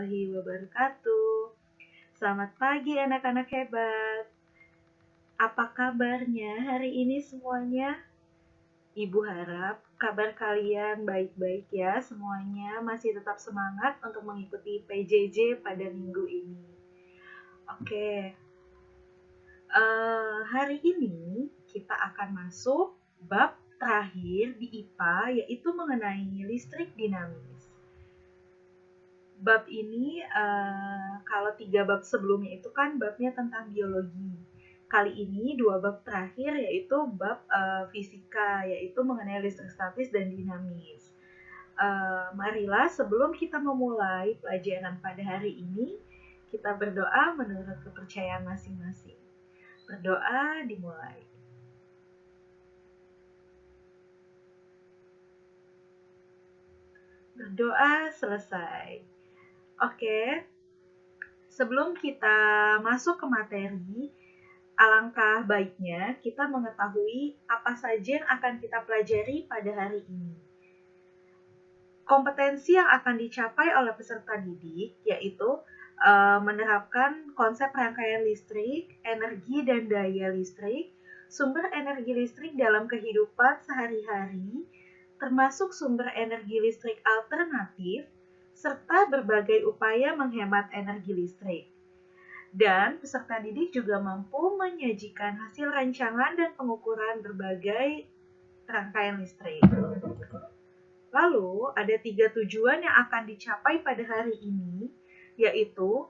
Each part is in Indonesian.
warahmatullahi wabarakatuh. Selamat pagi anak-anak hebat. Apa kabarnya hari ini semuanya? Ibu harap kabar kalian baik-baik ya semuanya, masih tetap semangat untuk mengikuti PJJ pada minggu ini. Oke, hari ini kita akan masuk bab terakhir di IPA, yaitu mengenai listrik dinamis. Bab ini, kalau 3 bab sebelumnya itu kan babnya tentang biologi. Kali ini 2 bab terakhir yaitu bab fisika, yaitu mengenai listrik statis dan dinamis. Marilah sebelum kita memulai pelajaran pada hari ini, kita berdoa menurut kepercayaan masing-masing. Berdoa dimulai. Berdoa selesai. Oke, sebelum kita masuk ke materi, alangkah baiknya kita mengetahui apa saja yang akan kita pelajari pada hari ini. Kompetensi yang akan dicapai oleh peserta didik yaitu menerapkan konsep rangkaian listrik, energi dan daya listrik, sumber energi listrik dalam kehidupan sehari-hari, termasuk sumber energi listrik alternatif, serta berbagai upaya menghemat energi listrik. Dan peserta didik juga mampu menyajikan hasil rancangan dan pengukuran berbagai rangkaian listrik. Lalu, ada 3 tujuan yang akan dicapai pada hari ini, yaitu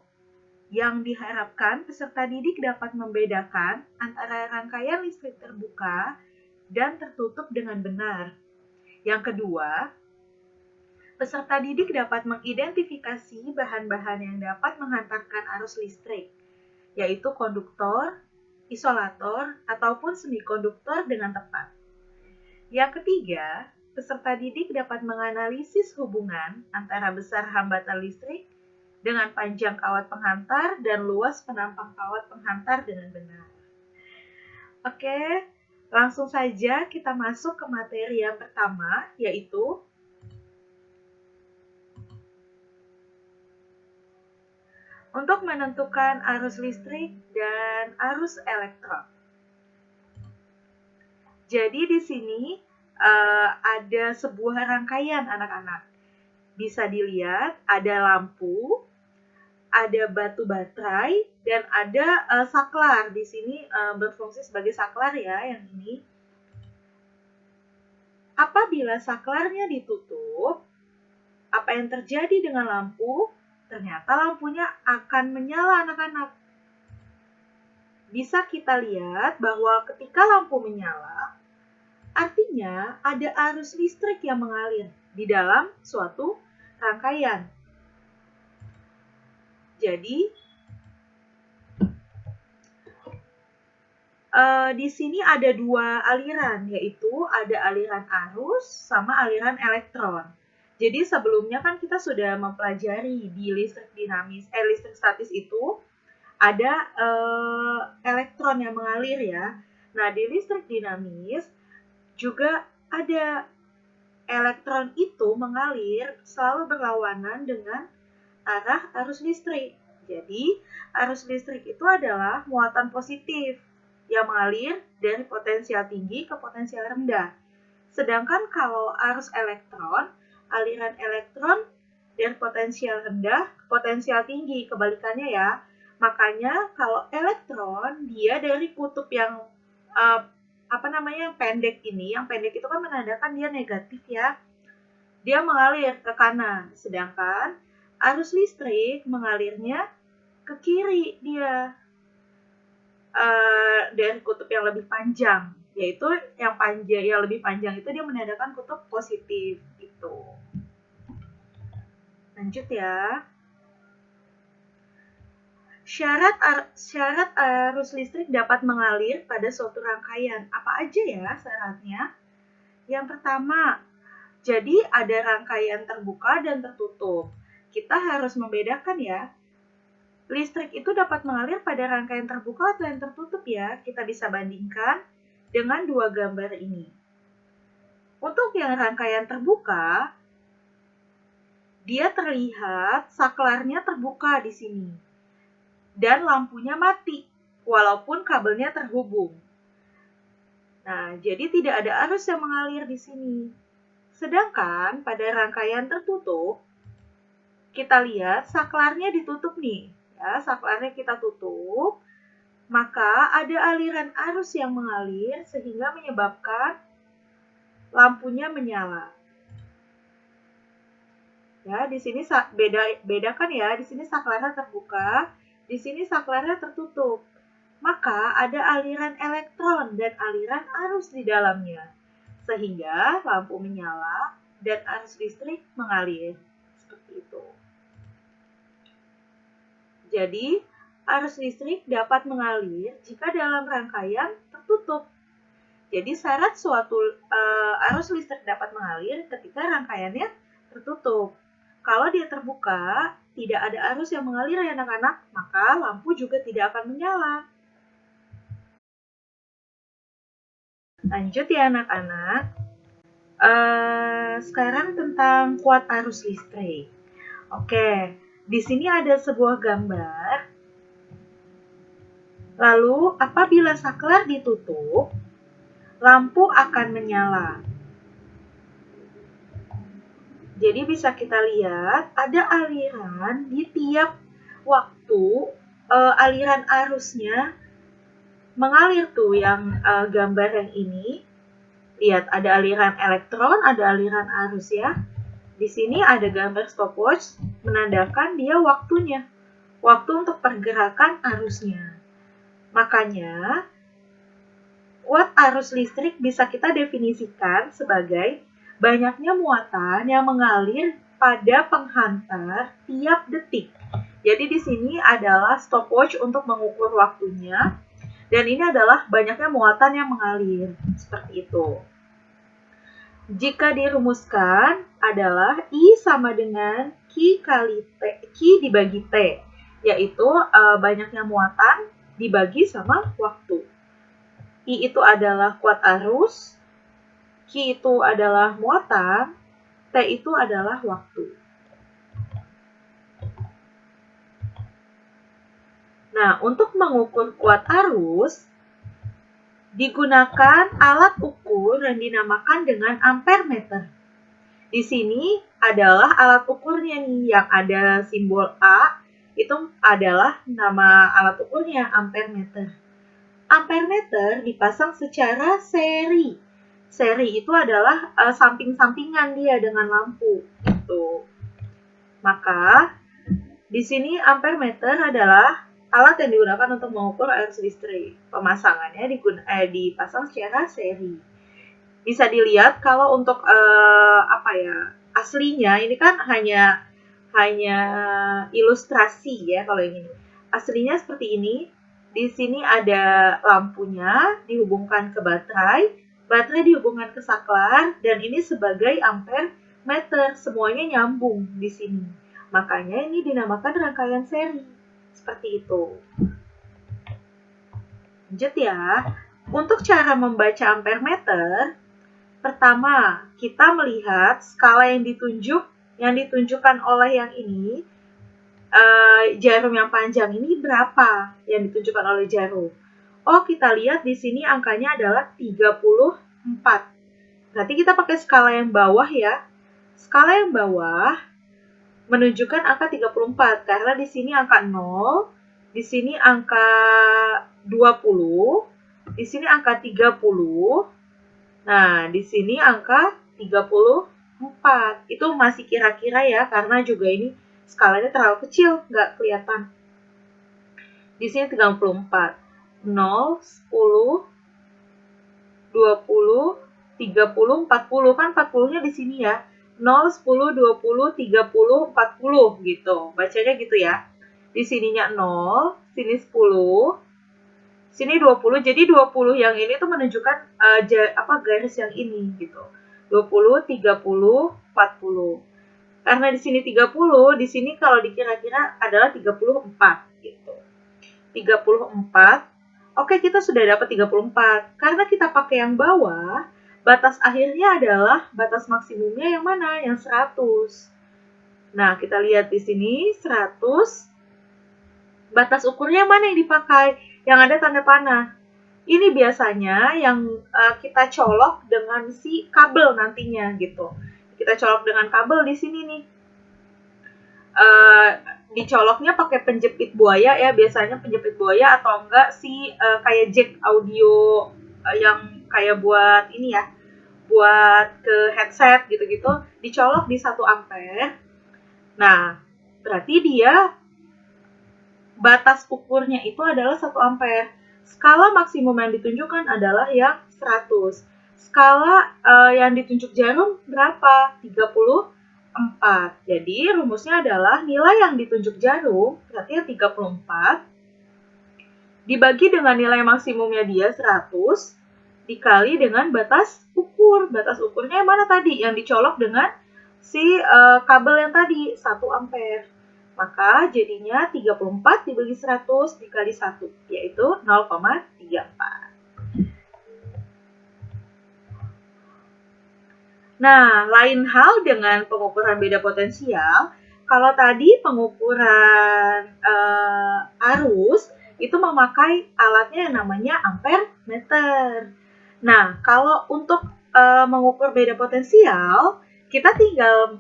yang diharapkan peserta didik dapat membedakan antara rangkaian listrik terbuka dan tertutup dengan benar. Yang kedua, peserta didik dapat mengidentifikasi bahan-bahan yang dapat menghantarkan arus listrik, yaitu konduktor, isolator, ataupun semikonduktor dengan tepat. Yang ketiga, peserta didik dapat menganalisis hubungan antara besar hambatan listrik dengan panjang kawat penghantar dan luas penampang kawat penghantar dengan benar. Oke, langsung saja kita masuk ke materi yang pertama, yaitu untuk menentukan arus listrik dan arus elektron. Jadi di sini ada sebuah rangkaian anak-anak. Bisa dilihat ada lampu, ada batu baterai, dan ada saklar. Di sini berfungsi sebagai saklar ya yang ini. Apabila saklarnya ditutup, apa yang terjadi dengan lampu? Ternyata lampunya akan menyala anak-anak. Bisa kita lihat bahwa ketika lampu menyala, artinya ada arus listrik yang mengalir di dalam suatu rangkaian. Jadi, di sini ada 2 aliran, yaitu ada aliran arus sama aliran elektron. Jadi sebelumnya kan kita sudah mempelajari di listrik dinamis, listrik statis itu ada elektron yang mengalir ya. Nah, di listrik dinamis juga ada elektron itu mengalir selalu berlawanan dengan arah arus listrik. Jadi, arus listrik itu adalah muatan positif yang mengalir dari potensial tinggi ke potensial rendah. Sedangkan kalau arus elektron, aliran elektron dari potensial rendah ke potensial tinggi, kebalikannya ya. Makanya kalau elektron dia dari kutub yang pendek ini, yang pendek itu kan menandakan dia negatif ya. Dia mengalir ke kanan, sedangkan arus listrik mengalirnya ke kiri dia. Dari kutub yang lebih panjang, yaitu yang lebih panjang itu dia menandakan kutub positif gitu. Lanjut ya. Syarat arus listrik dapat mengalir pada suatu rangkaian. Apa aja ya syaratnya? Yang pertama, jadi ada rangkaian terbuka dan tertutup. Kita harus membedakan ya. Listrik itu dapat mengalir pada rangkaian terbuka atau yang tertutup ya. Kita bisa bandingkan dengan 2 gambar ini. Untuk yang rangkaian terbuka, dia terlihat saklarnya terbuka di sini dan lampunya mati walaupun kabelnya terhubung. Nah, jadi tidak ada arus yang mengalir di sini. Sedangkan pada rangkaian tertutup, kita lihat saklarnya ditutup nih. Ya, saklarnya kita tutup, maka ada aliran arus yang mengalir sehingga menyebabkan lampunya menyala. Ya, di sini bedakan ya, di sini saklarnya terbuka, di sini saklarnya tertutup. Maka ada aliran elektron dan aliran arus di dalamnya, sehingga lampu menyala dan arus listrik mengalir. Seperti itu. Jadi, arus listrik dapat mengalir jika dalam rangkaian tertutup. Jadi, syarat suatu arus listrik dapat mengalir ketika rangkaiannya tertutup. Kalau dia terbuka, tidak ada arus yang mengalir ya anak-anak, maka lampu juga tidak akan menyala. Lanjut ya anak-anak. Sekarang tentang kuat arus listrik. Oke, di sini ada sebuah gambar. Lalu, apabila saklar ditutup, lampu akan menyala. Jadi bisa kita lihat ada aliran di tiap waktu, aliran arusnya mengalir tuh yang gambar yang ini. Lihat ada aliran elektron, ada aliran arus ya. Di sini ada gambar stopwatch menandakan dia waktunya. Waktu untuk pergerakan arusnya. Makanya kuat arus listrik bisa kita definisikan sebagai banyaknya muatan yang mengalir pada penghantar tiap detik. Jadi di sini adalah stopwatch untuk mengukur waktunya. Dan ini adalah banyaknya muatan yang mengalir, seperti itu. Jika dirumuskan adalah I sama dengan Q kali T, Q dibagi T, yaitu banyaknya muatan dibagi sama waktu. I itu adalah kuat arus, Q itu adalah muatan, T itu adalah waktu. Nah, untuk mengukur kuat arus, digunakan alat ukur yang dinamakan dengan ampermeter. Di sini adalah alat ukurnya nih, yang ada simbol A, itu adalah nama alat ukurnya, ampermeter. Ampermeter dipasang secara seri. Seri itu adalah samping-sampingan dia dengan lampu. Gitu. Maka, di sini ampermeter adalah alat yang digunakan untuk mengukur arus listrik. Pemasangannya dipasang secara seri. Bisa dilihat kalau untuk aslinya ini kan hanya ilustrasi ya kalau yang ini. Aslinya seperti ini. Di sini ada lampunya dihubungkan ke baterai, baterai dihubungkan ke saklar, dan ini sebagai ampermeter. Semuanya nyambung di sini. Makanya ini dinamakan rangkaian seri. Seperti itu. Lanjut ya. Untuk cara membaca ampermeter, pertama kita melihat skala yang ditunjukkan oleh yang ini, jarum yang panjang ini berapa yang ditunjukkan oleh jarum. Oh, kita lihat di sini angkanya adalah 34. Berarti kita pakai skala yang bawah ya. Skala yang bawah menunjukkan angka 34 karena di sini angka 0, di sini angka 20, di sini angka 30. Nah, di sini angka 34. Itu masih kira-kira ya karena juga ini skalanya terlalu kecil, nggak kelihatan. Di sini 34. 0, 10, 20, 30, 40. Kan 40-nya di sini ya. 0, 10, 20, 30, 40 gitu. Bacanya gitu ya. Di sininya 0, sini 10, sini 20. Jadi 20 yang ini tuh menunjukkan garis yang ini gitu. 20, 30, 40. Karena di sini 30, di sini kalau dikira-kira adalah 34 gitu. 34. Oke, kita sudah dapat 34. Karena kita pakai yang bawah, batas akhirnya adalah batas maksimumnya yang mana? Yang 100. Nah, kita lihat di sini 100. Batas ukurnya mana yang dipakai? Yang ada tanda panah. Ini biasanya yang kita colok dengan si kabel nantinya gitu. Kita colok dengan kabel di sini nih. Dicoloknya pakai penjepit buaya ya, biasanya penjepit buaya atau enggak si kayak jack audio yang kayak buat ini ya, buat ke headset gitu-gitu, dicolok di 1 ampere. Nah, berarti dia batas ukurnya itu adalah 1 ampere. Skala maksimum yang ditunjukkan adalah yang 100. Skala yang ditunjuk jarum berapa? 34. Jadi rumusnya adalah nilai yang ditunjuk jarum, berarti 34, dibagi dengan nilai maksimumnya dia 100, dikali dengan batas ukur. Batas ukurnya yang mana tadi? Yang dicolok dengan si kabel yang tadi, 1 ampere. Maka jadinya 34 dibagi 100 dikali 1, yaitu 0,34. Nah, lain hal dengan pengukuran beda potensial. Kalau tadi pengukuran arus, itu memakai alatnya yang namanya ampere meter. Nah, kalau untuk mengukur beda potensial, kita tinggal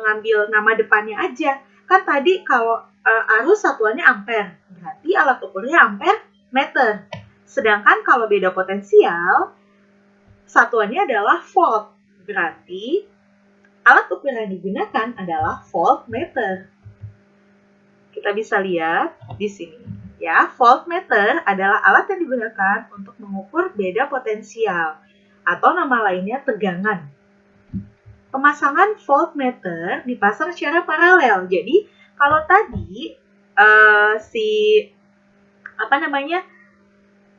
ngambil nama depannya aja. Kan tadi kalau arus satuannya ampere, berarti alat ukurnya ampere meter. Sedangkan kalau beda potensial, satuannya adalah volt. Berarti alat ukur yang digunakan adalah voltmeter. Kita bisa lihat di sini. Ya, voltmeter adalah alat yang digunakan untuk mengukur beda potensial atau nama lainnya tegangan. Pemasangan voltmeter dipasang secara paralel. Jadi, kalau tadi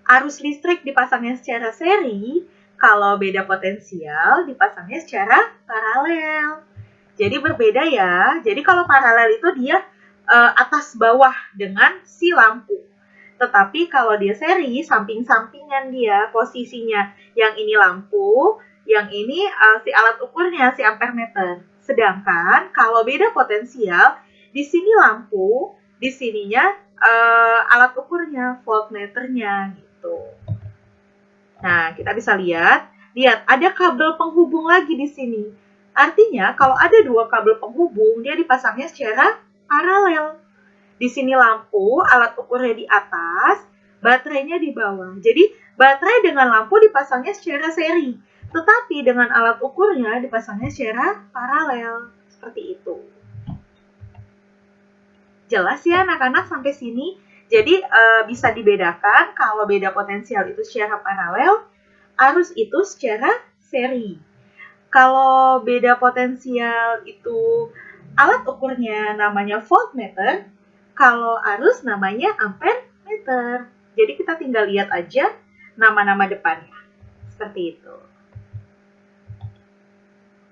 arus listrik dipasangnya secara seri, kalau beda potensial dipasangnya secara paralel. Jadi berbeda ya. Jadi kalau paralel itu dia atas bawah dengan si lampu. Tetapi kalau dia seri, samping-sampingan dia posisinya. Yang ini lampu, yang ini si alat ukurnya, si ampere meter. Sedangkan kalau beda potensial, di sini lampu, di sininya alat ukurnya, voltmeternya gitu. Nah, kita bisa lihat ada kabel penghubung lagi di sini. Artinya, kalau ada 2 kabel penghubung, dia dipasangnya secara paralel. Di sini lampu, alat ukurnya di atas, baterainya di bawah. Jadi, baterai dengan lampu dipasangnya secara seri, tetapi dengan alat ukurnya dipasangnya secara paralel. Seperti itu. Jelas ya anak-anak sampai sini? Jadi bisa dibedakan kalau beda potensial itu secara paralel, arus itu secara seri. Kalau beda potensial itu alat ukurnya namanya voltmeter, kalau arus namanya ampere meter. Jadi kita tinggal lihat aja nama-nama depannya. Seperti itu.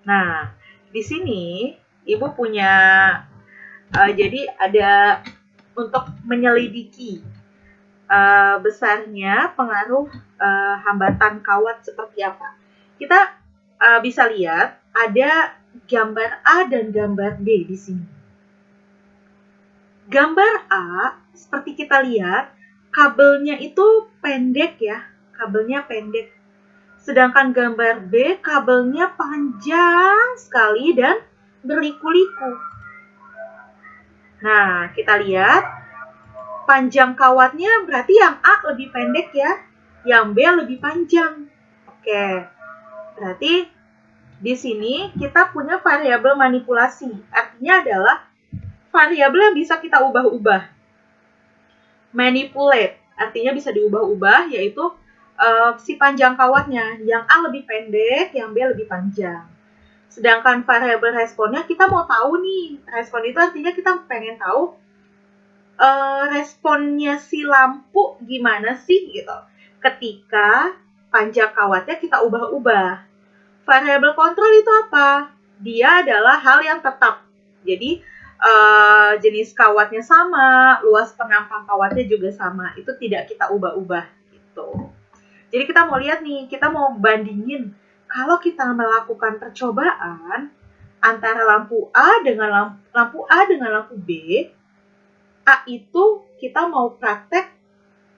Nah, di sini Ibu punya jadi ada untuk menyelidiki besarnya pengaruh hambatan kawat seperti apa. Kita bisa lihat ada gambar A dan gambar B di sini. Gambar A, seperti kita lihat, kabelnya itu pendek ya, kabelnya pendek. Sedangkan gambar B, kabelnya panjang sekali dan berliku-liku. Nah, kita lihat panjang kawatnya berarti yang A lebih pendek ya, yang B lebih panjang. Oke, berarti di sini kita punya variabel manipulasi. Artinya adalah variabel yang bisa kita ubah-ubah. Manipulate, artinya bisa diubah-ubah, yaitu si panjang kawatnya. Yang A lebih pendek, yang B lebih panjang. Sedangkan variabel responnya kita mau tahu nih. Respon itu artinya kita pengen tahu responnya si lampu gimana sih gitu. Ketika panjang kawatnya kita ubah-ubah. Variabel kontrol itu apa? Dia adalah hal yang tetap. Jadi jenis kawatnya sama, luas penampang kawatnya juga sama. Itu tidak kita ubah-ubah gitu. Jadi kita mau lihat nih, kita mau bandingin. Kalau kita melakukan percobaan, antara lampu A dengan lampu B, A itu kita mau praktek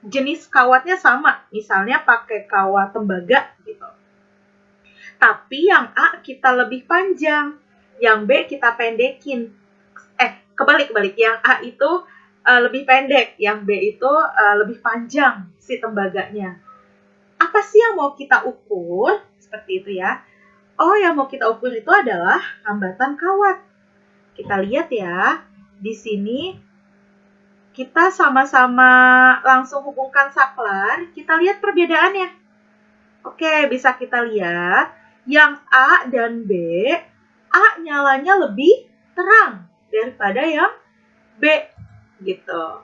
jenis kawatnya sama, misalnya pakai kawat tembaga gitu. Tapi yang A kita lebih panjang, yang B kita pendekin. Kebalik. Yang A itu lebih pendek, yang B itu lebih panjang si tembaganya. Apa sih yang mau kita ukur? Seperti itu ya. Oh, yang mau kita ukur itu adalah hambatan kawat. Kita lihat ya, di sini kita sama-sama langsung hubungkan saklar, kita lihat perbedaannya. Oke, bisa kita lihat yang A dan B, A nyalanya lebih terang daripada yang B gitu.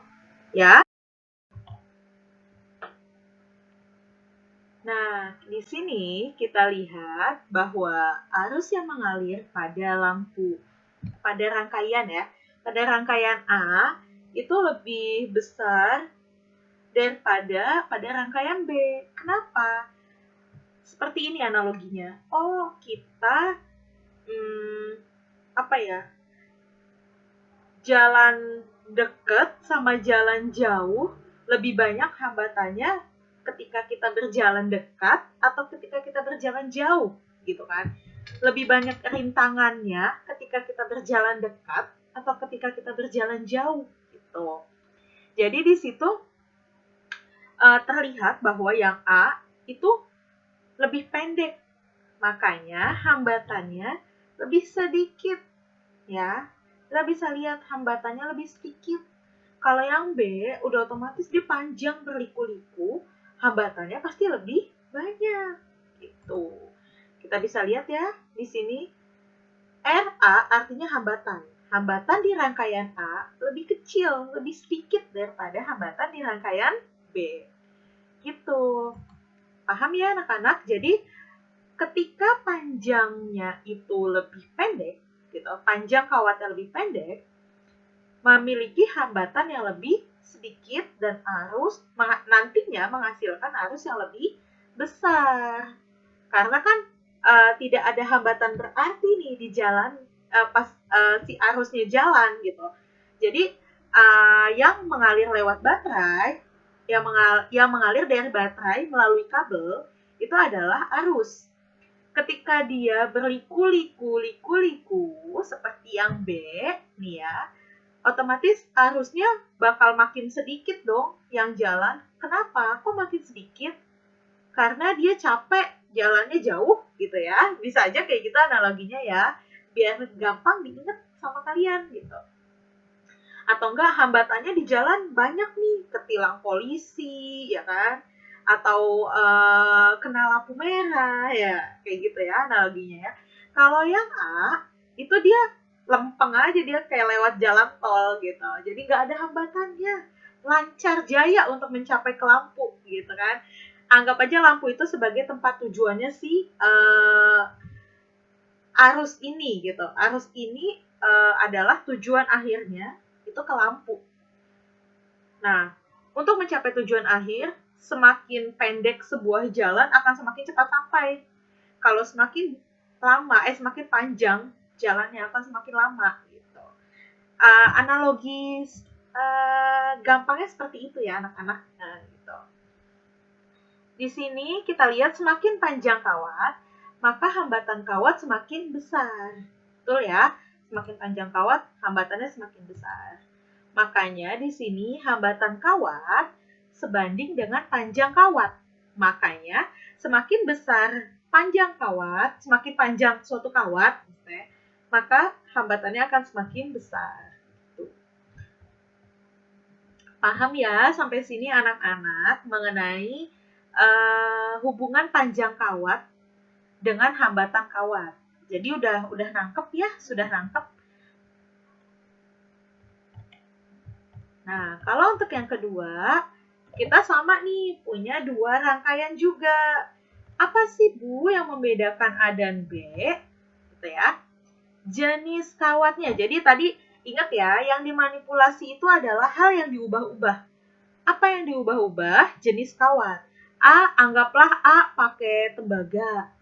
Ya. Nah, di sini kita lihat bahwa arus yang mengalir pada rangkaian ya, pada rangkaian A itu lebih besar daripada pada rangkaian B. Kenapa? Seperti ini analoginya. Oh, kita jalan dekat sama jalan jauh lebih banyak hambatannya ketika kita berjalan dekat atau ketika kita berjalan jauh, gitu kan? Lebih banyak rintangannya ketika kita berjalan dekat atau ketika kita berjalan jauh, gitu. Jadi di situ terlihat bahwa yang A itu lebih pendek, makanya hambatannya lebih sedikit, ya. Kita bisa lihat hambatannya lebih sedikit. Kalau yang B udah otomatis dia panjang berliku-liku, hambatannya pasti lebih banyak, gitu. Kita bisa lihat ya di sini RA artinya hambatan. Hambatan di rangkaian A lebih kecil, lebih sedikit daripada hambatan di rangkaian B. Gitu. Paham ya anak-anak? Jadi ketika panjangnya itu lebih pendek, gitu, panjang kawatnya lebih pendek, memiliki hambatan yang lebih sedikit dan arus nantinya menghasilkan arus yang lebih besar. Karena kan tidak ada hambatan berarti nih di jalan pas si arusnya jalan gitu. Jadi yang mengalir lewat baterai, yang mengalir dari baterai melalui kabel itu adalah arus. Ketika dia berliku-liku seperti yang B nih ya, otomatis arusnya bakal makin sedikit dong yang jalan. Kenapa? Kok makin sedikit? Karena dia capek jalannya jauh gitu ya. Bisa aja kayak gitu analoginya ya, biar gampang diingat sama kalian gitu. Atau enggak hambatannya di jalan banyak nih, ketilang polisi ya kan, atau kena lampu merah ya, kayak gitu ya analoginya ya. Kalau yang A itu dia lempeng aja, dia kayak lewat jalan tol gitu, jadi nggak ada hambatannya, lancar jaya untuk mencapai ke lampu gitu kan. Anggap aja lampu itu sebagai tempat tujuannya si arus ini gitu. Arus ini adalah tujuan akhirnya itu ke lampu. Nah, untuk mencapai tujuan akhir, semakin pendek sebuah jalan akan semakin cepat sampai. Kalau semakin semakin panjang jalannya akan semakin lama gitu. Analogi gampangnya seperti itu ya anak-anak. Nah, gitu. Di sini kita lihat semakin panjang kawat, maka hambatan kawat semakin besar. Betul ya? Semakin panjang kawat, hambatannya semakin besar. Makanya di sini hambatan kawat sebanding dengan panjang kawat. Makanya semakin besar panjang kawat, semakin panjang suatu kawat, maka hambatannya akan semakin besar. Tuh. Paham ya sampai sini anak-anak mengenai hubungan panjang kawat dengan hambatan kawat. Jadi udah nangkep ya, sudah nangkep. Nah, kalau untuk yang kedua, kita sama nih, punya dua rangkaian juga. Apa sih Bu yang membedakan A dan B? Gitu ya. Jenis kawatnya. Jadi tadi ingat ya, yang dimanipulasi itu adalah hal yang diubah-ubah. Apa yang diubah-ubah? Jenis kawat. A, anggaplah A pakai tembaga.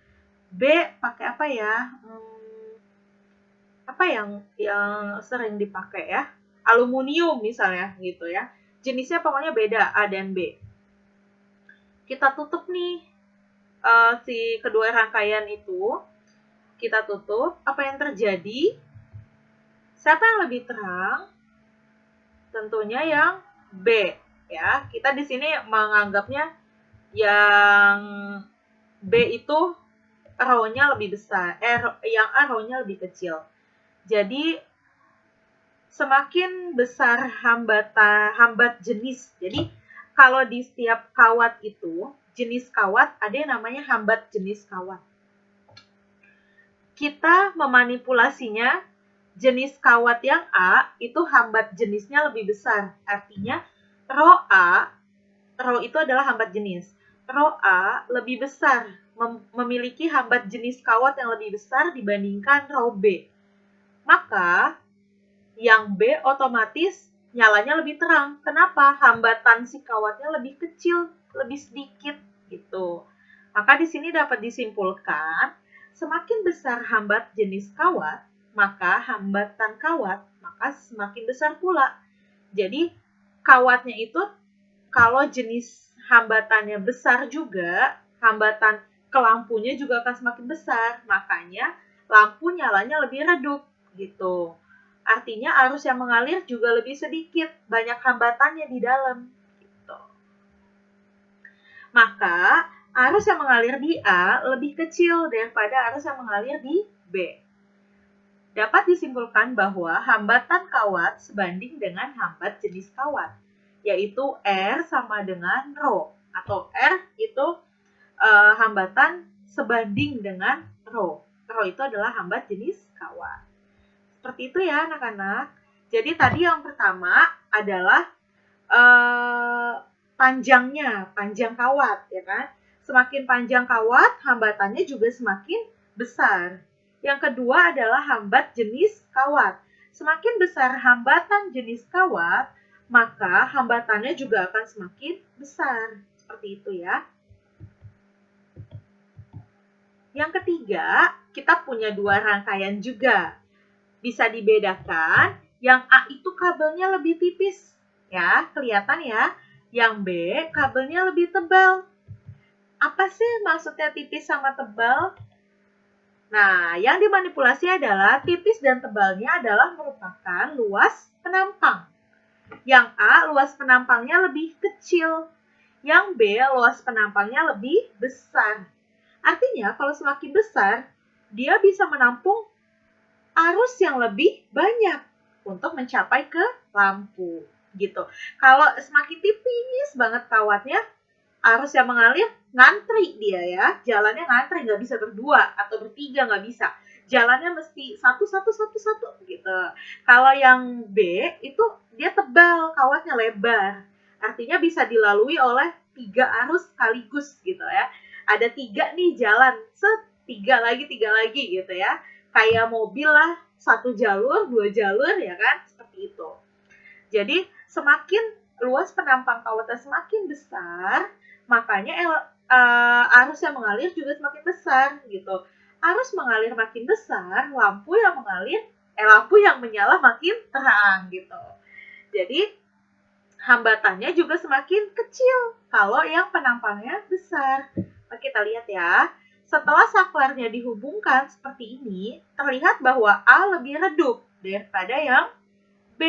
B pakai apa ya? apa yang sering dipakai ya? Aluminium misalnya gitu ya. Jenisnya pokoknya beda A dan B. Kita tutup nih si kedua rangkaian itu, kita tutup. Apa yang terjadi? Siapa yang lebih terang? Tentunya yang B ya. Kita di sini menganggapnya yang B itu row-nya lebih besar, yang A row-nya lebih kecil. Jadi semakin besar hambat jenis. Jadi kalau di setiap kawat itu, jenis kawat ada yang namanya hambat jenis kawat. Kita memanipulasinya, jenis kawat yang A itu hambat jenisnya lebih besar. Artinya row itu adalah hambat jenis. Row A lebih besar, memiliki hambat jenis kawat yang lebih besar dibandingkan row B. Maka yang B otomatis nyalanya lebih terang. Kenapa? Hambatan si kawatnya lebih kecil, lebih sedikit gitu. Maka di sini dapat disimpulkan, semakin besar hambat jenis kawat, maka hambatan kawat maka semakin besar pula. Jadi kawatnya itu kalau jenis hambatannya besar juga, hambatan ke lampunya juga akan semakin besar. Makanya lampu nyalanya lebih redup gitu. Artinya arus yang mengalir juga lebih sedikit, banyak hambatannya di dalam. Gitu. Maka arus yang mengalir di A lebih kecil daripada arus yang mengalir di B. Dapat disimpulkan bahwa hambatan kawat sebanding dengan hambat jenis kawat, yaitu R sama dengan ρ, atau R itu hambatan sebanding dengan ρ. ρ itu adalah hambat jenis kawat. Seperti itu ya anak-anak. Jadi tadi yang pertama adalah panjang kawat, ya kan? Semakin panjang kawat, hambatannya juga semakin besar. Yang kedua adalah hambat jenis kawat. Semakin besar hambatan jenis kawat, maka hambatannya juga akan semakin besar. Seperti itu ya. Yang ketiga, kita punya dua rangkaian juga. Bisa dibedakan, yang A itu kabelnya lebih tipis, ya, kelihatan ya. Yang B kabelnya lebih tebal. Apa sih maksudnya tipis sama tebal? Nah, yang dimanipulasi adalah tipis dan tebalnya adalah merupakan luas penampang. Yang A luas penampangnya lebih kecil, yang B luas penampangnya lebih besar. Artinya kalau semakin besar, dia bisa menampung arus yang lebih banyak untuk mencapai ke lampu gitu. Kalau semakin tipis banget kawatnya, arus yang mengalir ngantri dia ya, jalannya ngantri, nggak bisa berdua atau bertiga, nggak bisa. Jalannya mesti satu gitu. Kalau yang B itu dia tebal, kawatnya lebar, artinya bisa dilalui oleh 3 arus sekaligus gitu ya. Ada 3 nih jalan, tiga lagi gitu ya. Kayak mobil lah, 1 jalur, 2 jalur ya kan, seperti itu. Jadi semakin luas penampang kawatnya semakin besar, makanya arus yang mengalir juga semakin besar gitu. Arus mengalir makin besar, lampu yang menyala makin terang gitu. Jadi hambatannya juga semakin kecil kalau yang penampangnya besar. Nah, kita lihat ya. Setelah saklarnya dihubungkan seperti ini, terlihat bahwa A lebih redup daripada yang B.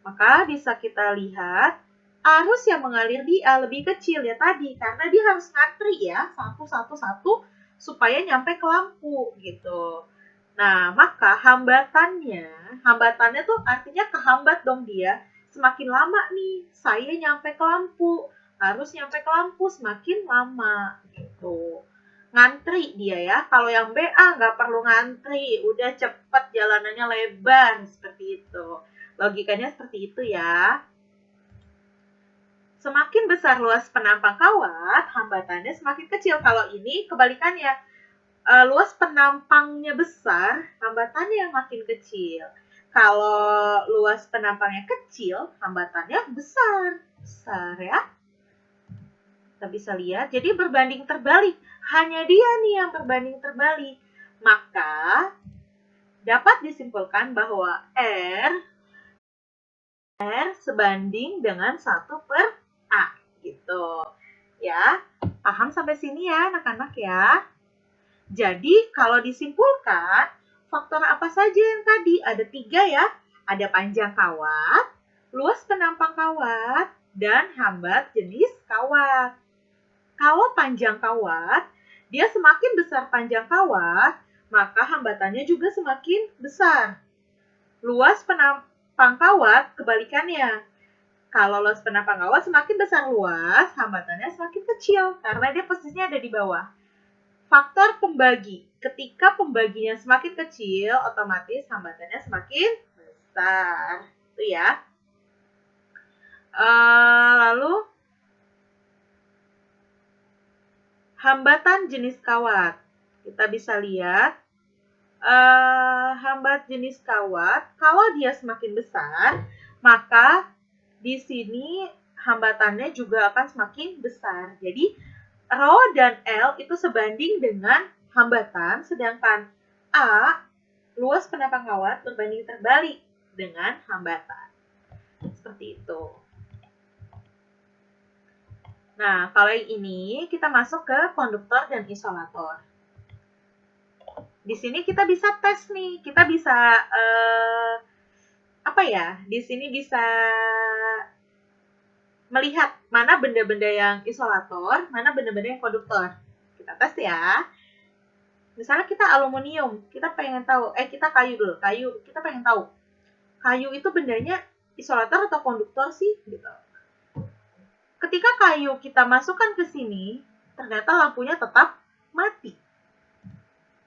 Maka bisa kita lihat arus yang mengalir di A lebih kecil ya tadi, karena dia harus ngantri ya, satu supaya nyampe ke lampu gitu. Nah, maka hambatannya tuh artinya kehambat dong dia. Semakin lama nih saya nyampe ke lampu, harus nyampe ke lampu semakin lama gitu. Ngantri dia ya. Kalau yang BA nggak perlu ngantri, udah cepet jalanannya lebar seperti itu. Logikanya seperti itu ya. Semakin besar luas penampang kawat, hambatannya semakin kecil. Kalau ini kebalikannya, luas penampangnya besar, hambatannya yang makin kecil. Kalau luas penampangnya kecil, hambatannya besar ya. Kita bisa lihat, jadi berbanding terbalik. Hanya dia nih yang berbanding terbalik. Maka dapat disimpulkan bahwa R sebanding dengan 1/A gitu. Ya, paham sampai sini ya anak-anak ya? Jadi kalau disimpulkan, faktor apa saja yang tadi? Ada 3 ya. Ada panjang kawat, luas penampang kawat, dan hambat jenis kawat. Kalau panjang kawat, dia semakin besar panjang kawat, maka hambatannya juga semakin besar. Luas penampang kawat, kebalikannya. Kalau luas penampang kawat semakin besar luas, hambatannya semakin kecil karena dia posisinya ada di bawah. Faktor pembagi. Ketika pembaginya semakin kecil, otomatis hambatannya semakin besar. Itu ya. Lalu hambatan jenis kawat. Kita bisa lihat hambat jenis kawat, kalau dia semakin besar, maka di sini hambatannya juga akan semakin besar. Jadi Rho dan L itu sebanding dengan hambatan, sedangkan A, luas penampang kawat, berbanding terbalik dengan hambatan. Seperti itu. Nah, kalau yang ini kita masuk ke konduktor dan isolator. Di sini kita bisa tes nih, kita bisa di sini bisa melihat mana benda-benda yang isolator, mana benda-benda yang konduktor. Kita tes ya. Misalnya kita aluminium, kita pengen tahu, kita kayu dulu, kita pengen tahu, kayu itu bendanya isolator atau konduktor sih, gitu. Ketika kayu kita masukkan ke sini, ternyata lampunya tetap mati.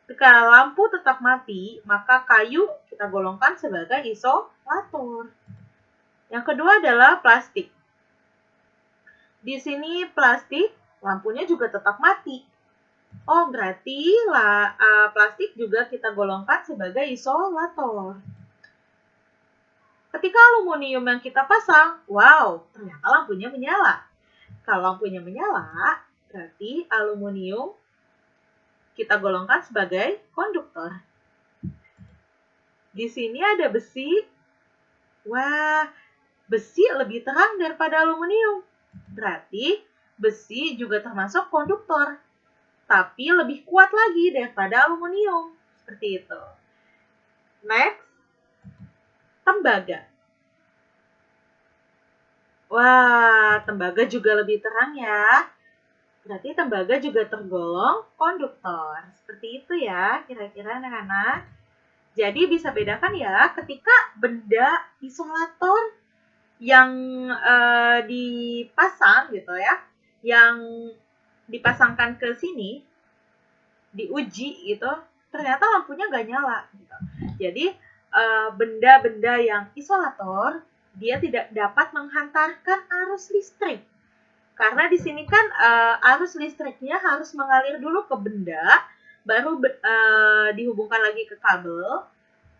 Jika lampu tetap mati, maka kayu kita golongkan sebagai isolator. Yang kedua adalah plastik. Di sini plastik, lampunya juga tetap mati. Oh, berarti plastik juga kita golongkan sebagai isolator. Ketika aluminium yang kita pasang, wow, ternyata lampunya menyala. Kalau lampunya menyala, berarti aluminium kita golongkan sebagai konduktor. Di sini ada besi. Wah, besi lebih terang daripada aluminium. Berarti besi juga termasuk konduktor, tapi lebih kuat lagi daripada aluminium. Seperti itu. Next, tembaga. Wah, tembaga juga lebih terang ya. Berarti tembaga juga tergolong konduktor. Seperti itu ya, kira-kira anak-anak. Jadi bisa bedakan ya, ketika benda isolator yang dipasang gitu ya, yang dipasangkan ke sini, diuji gitu, ternyata lampunya nggak nyala. Gitu. Jadi benda-benda yang isolator, dia tidak dapat menghantarkan arus listrik. Karena di sini kan arus listriknya harus mengalir dulu ke benda, baru dihubungkan lagi ke kabel,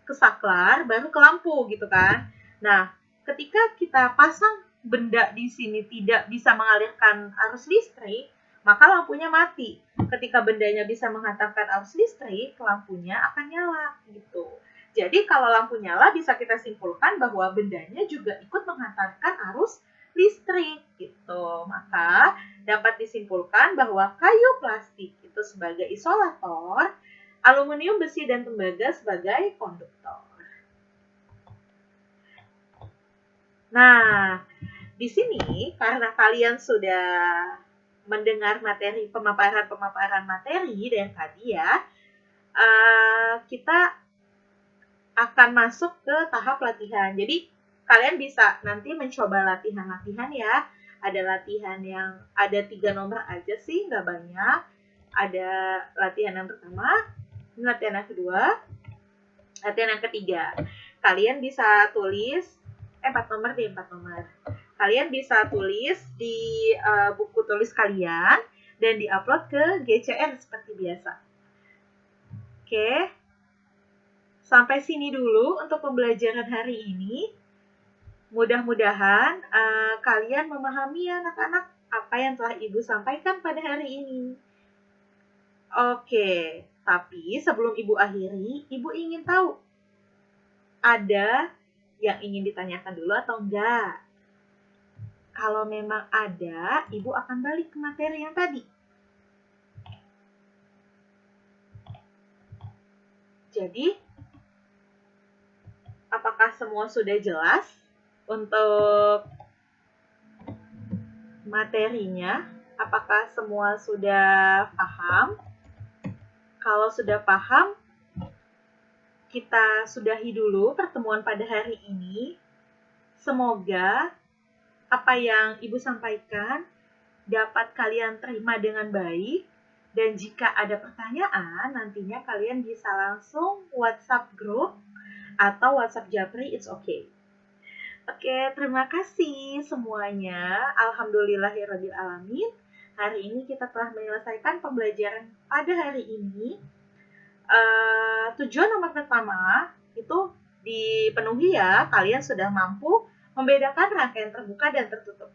ke saklar, baru ke lampu gitu kan. Nah, ketika kita pasang benda di sini tidak bisa mengalirkan arus listrik, maka lampunya mati. Ketika bendanya bisa menghantarkan arus listrik, lampunya akan nyala gitu. Jadi kalau lampu nyala bisa kita simpulkan bahwa bendanya juga ikut menghantarkan arus listrik gitu. Maka dapat disimpulkan bahwa kayu plastik itu sebagai isolator, aluminium, besi, dan tembaga sebagai konduktor. Nah, di sini karena kalian sudah mendengar materi pemaparan materi dari tadi ya, kita akan masuk ke tahap latihan. Jadi kalian bisa nanti mencoba latihan-latihan ya. Ada latihan yang ada 3 nomor aja sih, nggak banyak. Ada latihan yang pertama, latihan yang kedua, latihan yang ketiga. Kalian bisa tulis 4 nomor. Kalian bisa tulis di buku tulis kalian dan diupload ke GCR seperti biasa. Oke. Sampai sini dulu untuk pembelajaran hari ini. Mudah-mudahan kalian memahami anak-anak apa yang telah Ibu sampaikan pada hari ini. Oke, tapi sebelum Ibu akhiri, Ibu ingin tahu ada yang ingin ditanyakan dulu atau enggak? Kalau memang ada, Ibu akan balik ke materi yang tadi. Jadi, apakah semua sudah jelas untuk materinya? Apakah semua sudah paham? Kalau sudah paham, kita sudahi dulu pertemuan pada hari ini. Semoga apa yang Ibu sampaikan dapat kalian terima dengan baik. Dan jika ada pertanyaan, nantinya kalian bisa langsung WhatsApp grup atau WhatsApp Japri, it's okay. Oke, terima kasih semuanya. Alhamdulillahirrabbilalamin. Hari ini kita telah menyelesaikan pembelajaran pada hari ini. Tujuan nomor pertama itu dipenuhi ya, kalian sudah mampu membedakan rangkaian terbuka dan tertutup.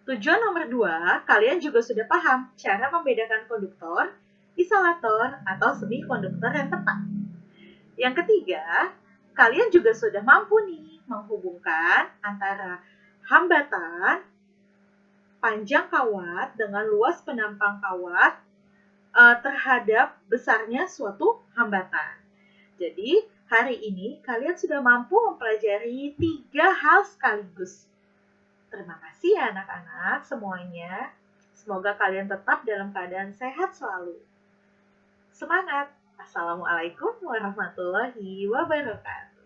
Tujuan nomor 2, kalian juga sudah paham cara membedakan konduktor, isolator, atau semikonduktor yang tepat. Yang ketiga, kalian juga sudah mampu nih menghubungkan antara hambatan, panjang kawat dengan luas penampang kawat terhadap besarnya suatu hambatan. Jadi, hari ini kalian sudah mampu mempelajari 3 hal sekaligus. Terima kasih ya anak-anak semuanya. Semoga kalian tetap dalam keadaan sehat selalu. Semangat! Assalamualaikum warahmatullahi wabarakatuh.